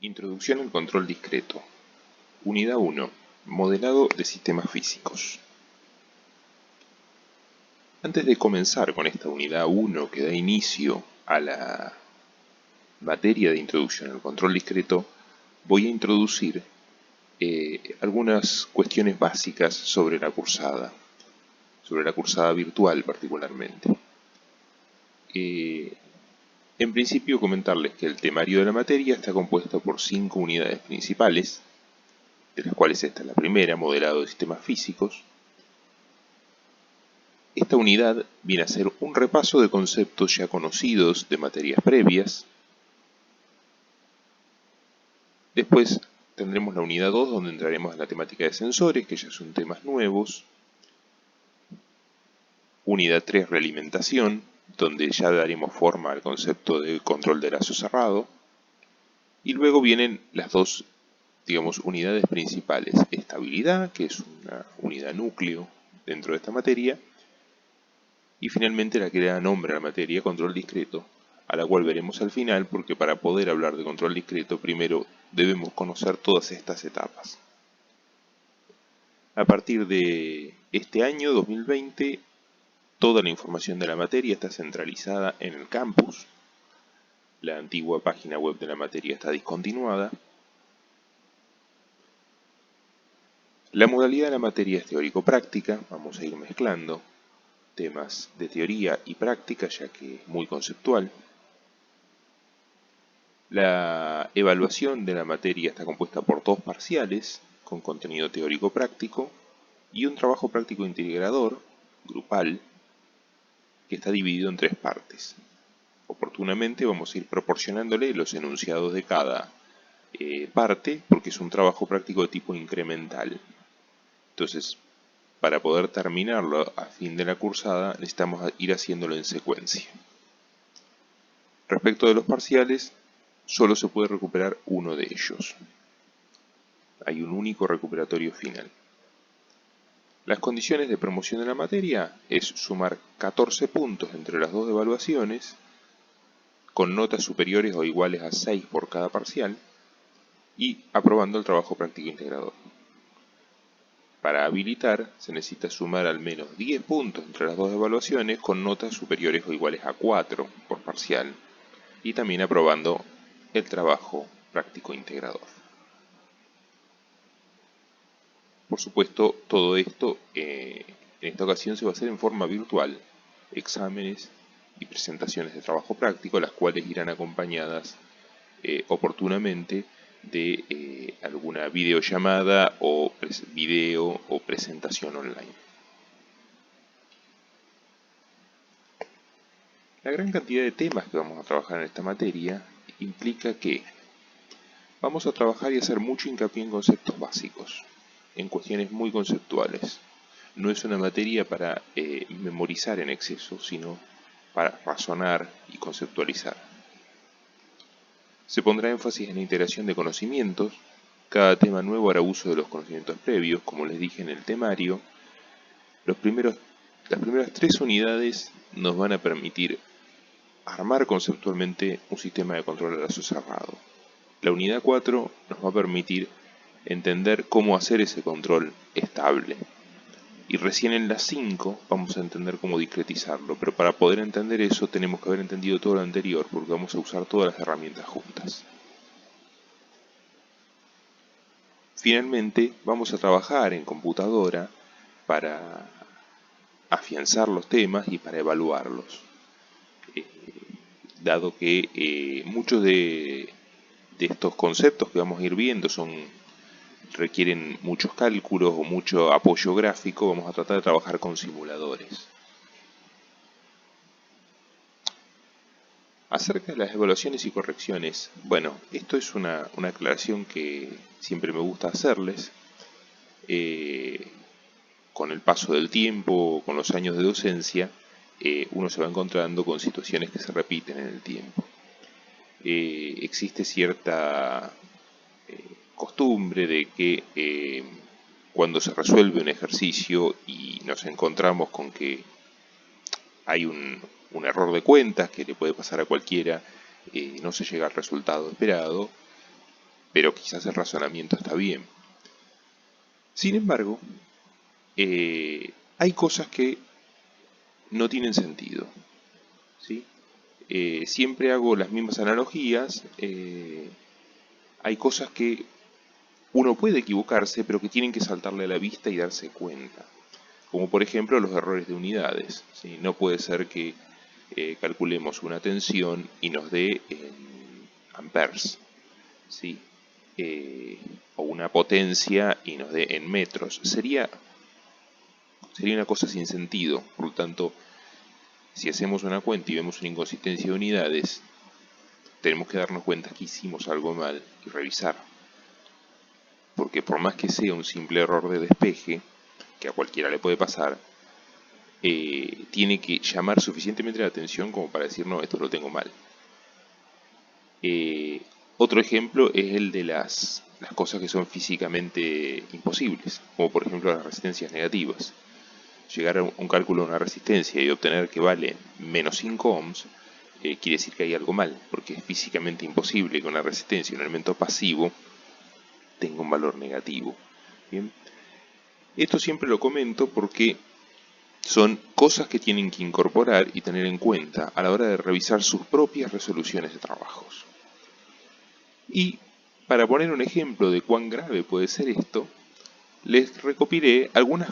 Introducción al control discreto. Unidad 1. Modelado de sistemas físicos. Antes de comenzar con esta unidad 1 que da inicio a la materia de introducción al control discreto, voy a introducir algunas cuestiones básicas sobre la cursada virtual particularmente. En principio comentarles que el temario de la materia está compuesto por 5 unidades principales, de las cuales esta es la primera, modelado de sistemas físicos. Esta unidad viene a ser un repaso de conceptos ya conocidos de materias previas. Después tendremos la unidad 2, donde entraremos en la temática de sensores, que ya son temas nuevos. Unidad 3, realimentación, donde ya daremos forma al concepto de control de lazo cerrado. Y luego vienen las dos, unidades principales. Estabilidad, que es una unidad núcleo dentro de esta materia. Y finalmente la que le da nombre a la materia, control discreto, a la cual veremos al final, porque para poder hablar de control discreto primero debemos conocer todas estas etapas. A partir de este año 2020, toda la información de la materia está centralizada en el campus. La antigua página web de la materia está discontinuada. La modalidad de la materia es teórico-práctica, vamos a ir mezclando temas de teoría y práctica, ya que es muy conceptual. La evaluación de la materia está compuesta por 2 parciales, con contenido teórico-práctico, y un trabajo práctico integrador, grupal, que está dividido en 3 partes. Oportunamente vamos a ir proporcionándole los enunciados de cada parte, porque es un trabajo práctico de tipo incremental. Entonces, para poder terminarlo a fin de la cursada, necesitamos ir haciéndolo en secuencia. Respecto de los parciales, solo se puede recuperar uno de ellos. Hay un único recuperatorio final. Las condiciones de promoción de la materia es sumar 14 puntos entre las 2 evaluaciones, con notas superiores o iguales a 6 por cada parcial, y aprobando el trabajo práctico integrador. Para habilitar se necesita sumar al menos 10 puntos entre las 2 evaluaciones, con notas superiores o iguales a 4 por parcial, y también aprobando el trabajo práctico integrador. Por supuesto, todo esto en esta ocasión se va a hacer en forma virtual, exámenes y presentaciones de trabajo práctico, las cuales irán acompañadas oportunamente de alguna videollamada o video o presentación online. La gran cantidad de temas que vamos a trabajar en esta materia implica que vamos a trabajar y hacer mucho hincapié en conceptos básicos, en cuestiones muy conceptuales. No es una materia para memorizar en exceso, sino para razonar y conceptualizar. Se pondrá énfasis en la integración de conocimientos. Cada tema nuevo hará uso de los conocimientos previos, como les dije en el temario. Las primeras 3 unidades nos van a permitir armar conceptualmente un sistema de control de lazo cerrado. La unidad 4 nos va a permitir entender cómo hacer ese control estable. Y recién en las 5 vamos a entender cómo discretizarlo, pero para poder entender eso tenemos que haber entendido todo lo anterior, porque vamos a usar todas las herramientas juntas. Finalmente vamos a trabajar en computadora para afianzar los temas y para evaluarlos, dado que muchos de estos conceptos que vamos a ir viendo requieren muchos cálculos o mucho apoyo gráfico. Vamos a tratar de trabajar con simuladores. Acerca de las evaluaciones y correcciones, bueno, esto es una aclaración que siempre me gusta hacerles. Con el paso del tiempo, con los años de docencia, uno se va encontrando con situaciones que se repiten en el tiempo. Existe cierta costumbre de que cuando se resuelve un ejercicio y nos encontramos con que hay un error de cuentas que le puede pasar a cualquiera, no se llega al resultado esperado, pero quizás el razonamiento está bien. Sin embargo, hay cosas que no tienen sentido, ¿sí? Siempre hago las mismas analogías. Hay cosas que uno puede equivocarse, pero que tienen que saltarle a la vista y darse cuenta. Como por ejemplo los errores de unidades, ¿sí? No puede ser que calculemos una tensión y nos dé en amperes, ¿sí? O una potencia y nos dé en metros. Sería una cosa sin sentido. Por lo tanto, si hacemos una cuenta y vemos una inconsistencia de unidades, tenemos que darnos cuenta que hicimos algo mal y revisar. Porque por más que sea un simple error de despeje, que a cualquiera le puede pasar, tiene que llamar suficientemente la atención como para decir, no, esto lo tengo mal. Otro ejemplo es el de las cosas que son físicamente imposibles, como por ejemplo las resistencias negativas. Llegar a un cálculo de una resistencia y obtener que vale menos 5 ohms, quiere decir que hay algo mal, porque es físicamente imposible que una resistencia, un elemento pasivo, tenga un valor negativo. Bien, esto siempre lo comento porque son cosas que tienen que incorporar y tener en cuenta a la hora de revisar sus propias resoluciones de trabajos. Y para poner un ejemplo de cuán grave puede ser esto, les recopilé algunas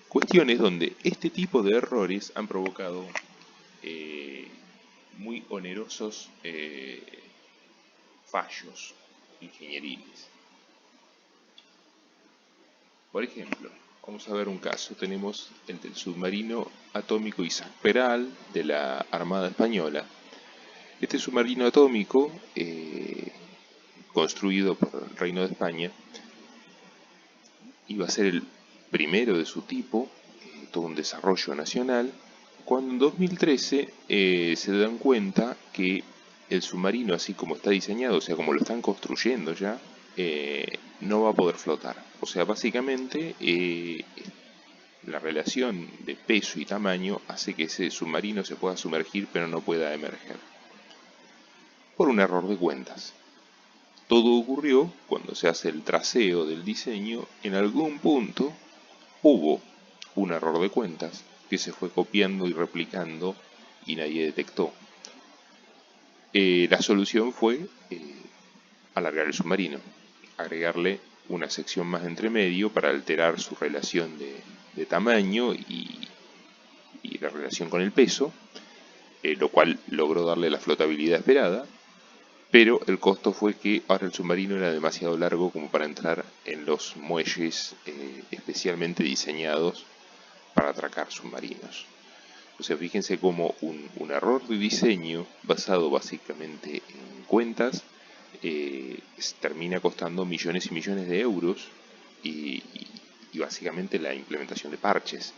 cuestiones donde este tipo de errores han provocado muy onerosos fallos ingenieriles. Por ejemplo, vamos a ver un caso. Tenemos el del submarino atómico Isaac Peral de la Armada Española. Este submarino atómico, construido por el Reino de España, iba a ser el primero de su tipo, todo un desarrollo nacional, cuando en 2013 se dan cuenta que el submarino, así como está diseñado, o sea, como lo están construyendo ya, no va a poder flotar. O sea, básicamente la relación de peso y tamaño hace que ese submarino se pueda sumergir pero no pueda emerger. Por un error de cuentas. Todo ocurrió cuando se hace el traceo del diseño. En algún punto hubo un error de cuentas que se fue copiando y replicando y nadie detectó. La solución fue alargar el submarino, agregarle una sección más entre medio para alterar su relación de tamaño y la relación con el peso, lo cual logró darle la flotabilidad esperada, pero el costo fue que ahora el submarino era demasiado largo como para entrar en los muelles especialmente diseñados para atracar submarinos. O sea, fíjense cómo un error de diseño basado básicamente en cuentas termina costando millones y millones de euros y básicamente la implementación de parches.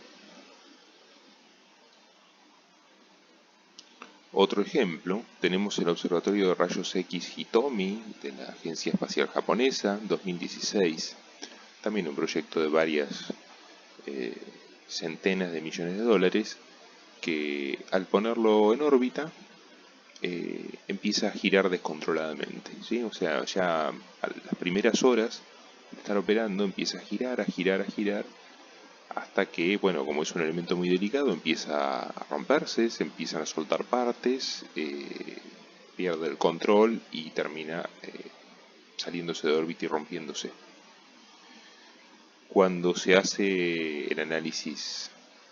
Otro ejemplo, tenemos el Observatorio de Rayos X Hitomi de la Agencia Espacial Japonesa, 2016, también un proyecto de varias centenas de millones de dólares, que al ponerlo en órbita empieza a girar descontroladamente, ¿sí? O sea, ya a las primeras horas de estar operando empieza a girar, hasta que, bueno, como es un elemento muy delicado, empieza a romperse, se empiezan a soltar partes, pierde el control y termina saliéndose de órbita y rompiéndose. Cuando se hace el análisis,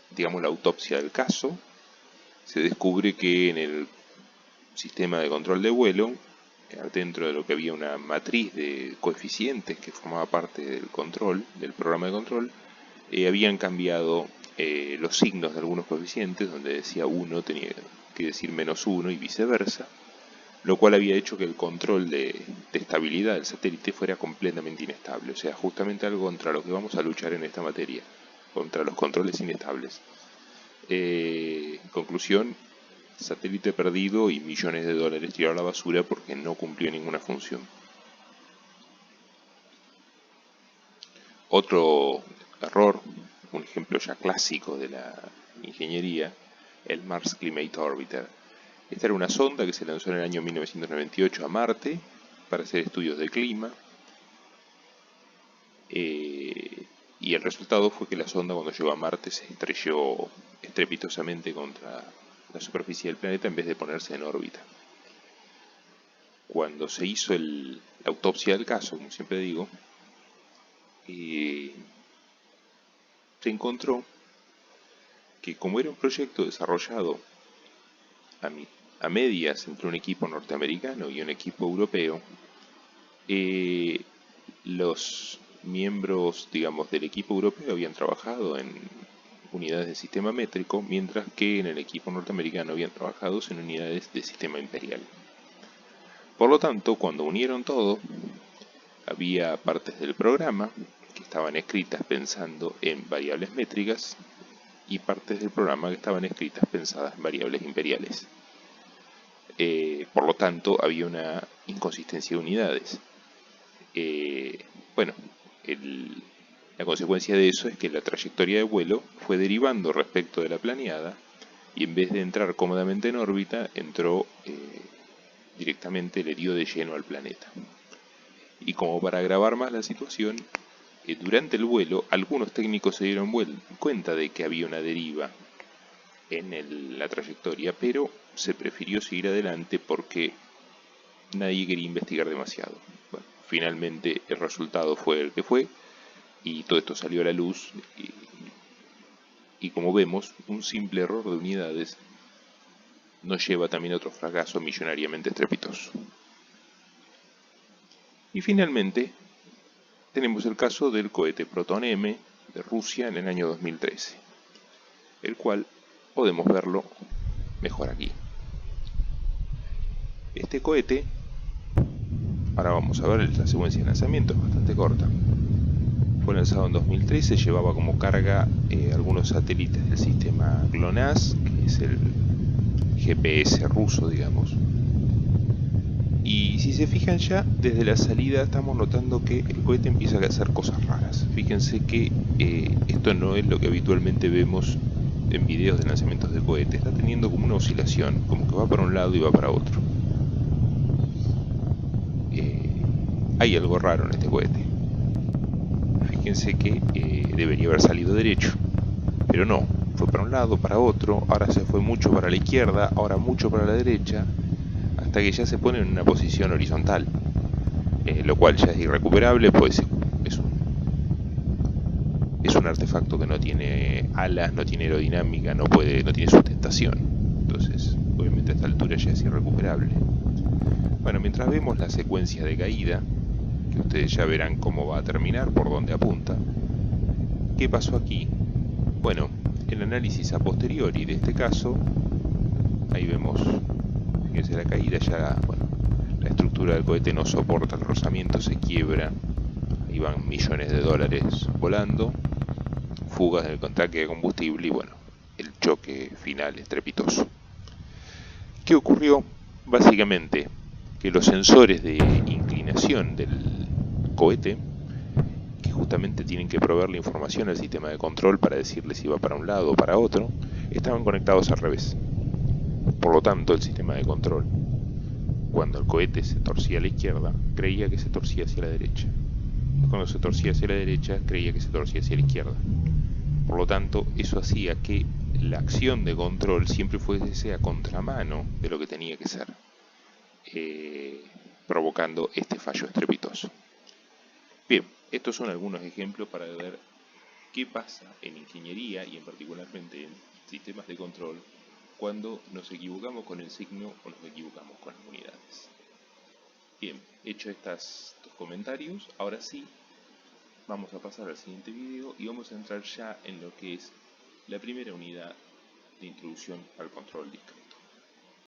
digamos la autopsia del caso, se descubre que en el sistema de control de vuelo, dentro de lo que había una matriz de coeficientes que formaba parte del control, del programa de control, habían cambiado los signos de algunos coeficientes, donde decía 1 tenía que decir -1 y viceversa, lo cual había hecho que el control de estabilidad del satélite fuera completamente inestable. O sea, justamente algo contra lo que vamos a luchar en esta materia, contra los controles inestables. Conclusión, satélite perdido y millones de dólares tirados a la basura porque no cumplió ninguna función. Otro error, un ejemplo ya clásico de la ingeniería, el Mars Climate Orbiter. Esta era una sonda que se lanzó en el año 1998 a Marte para hacer estudios de clima. Y el resultado fue que la sonda, cuando llegó a Marte, se estrelló estrepitosamente contra la superficie del planeta en vez de ponerse en órbita. Cuando se hizo la autopsia del caso, como siempre digo, se encontró que, como era un proyecto desarrollado a medias entre un equipo norteamericano y un equipo europeo, los miembros, digamos, del equipo europeo habían trabajado en unidades de sistema métrico, mientras que en el equipo norteamericano habían trabajado en unidades de sistema imperial. Por lo tanto, cuando unieron todo, había partes del programa que estaban escritas pensando en variables métricas y partes del programa que estaban escritas pensadas en variables imperiales. Por lo tanto, había una inconsistencia de unidades. La consecuencia de eso es que la trayectoria de vuelo fue derivando respecto de la planeada, y en vez de entrar cómodamente en órbita, entró directamente, le dio de lleno al planeta. Y como para agravar más la situación, durante el vuelo algunos técnicos se dieron cuenta de que había una deriva en la trayectoria, pero se prefirió seguir adelante porque nadie quería investigar demasiado. Bueno, finalmente el resultado fue el que fue, y todo esto salió a la luz, y como vemos, un simple error de unidades nos lleva también a otro fracaso millonariamente estrepitoso. Y finalmente tenemos el caso del cohete Proton M de Rusia en el año 2013, el cual podemos verlo mejor aquí. Este cohete, ahora vamos a ver la secuencia de lanzamiento, es bastante corta. Fue lanzado en 2013, llevaba como carga algunos satélites del sistema GLONASS, que es el GPS ruso, digamos. Y si se fijan, ya desde la salida estamos notando que el cohete empieza a hacer cosas raras. Fíjense que esto no es lo que habitualmente vemos en videos de lanzamientos de cohetes. Está teniendo como una oscilación, como que va para un lado y va para otro. Hay algo raro en este cohete. Fíjense que debería haber salido derecho, pero no, fue para un lado, para otro, ahora se fue mucho para la izquierda, ahora mucho para la derecha, hasta que ya se pone en una posición horizontal, lo cual ya es irrecuperable, pues es un artefacto que no tiene alas, no tiene aerodinámica, no tiene sustentación. Entonces, obviamente a esta altura ya es irrecuperable. Bueno, mientras vemos la secuencia de caída, que ustedes ya verán cómo va a terminar, por dónde apunta, ¿qué pasó aquí? Bueno, el análisis a posteriori de este caso, ahí vemos, fíjense la caída ya, bueno, la estructura del cohete no soporta el rozamiento, se quiebra, ahí van millones de dólares volando, fugas del tanque de combustible y bueno, el choque final estrepitoso. ¿Qué ocurrió? Básicamente que los sensores de inclinación del cohete, que justamente tienen que proveer la información al sistema de control para decirle si va para un lado o para otro, estaban conectados al revés. Por lo tanto, el sistema de control, cuando el cohete se torcía a la izquierda, creía que se torcía hacia la derecha. Cuando se torcía hacia la derecha, creía que se torcía hacia la izquierda. Por lo tanto, eso hacía que la acción de control siempre fuese a contramano de lo que tenía que ser, provocando este fallo estrepitoso. Bien, estos son algunos ejemplos para ver qué pasa en ingeniería y particularmente en sistemas de control cuando nos equivocamos con el signo o nos equivocamos con las unidades. Bien, hecho estos comentarios, ahora sí vamos a pasar al siguiente video y vamos a entrar ya en lo que es la primera unidad de introducción al control DIC.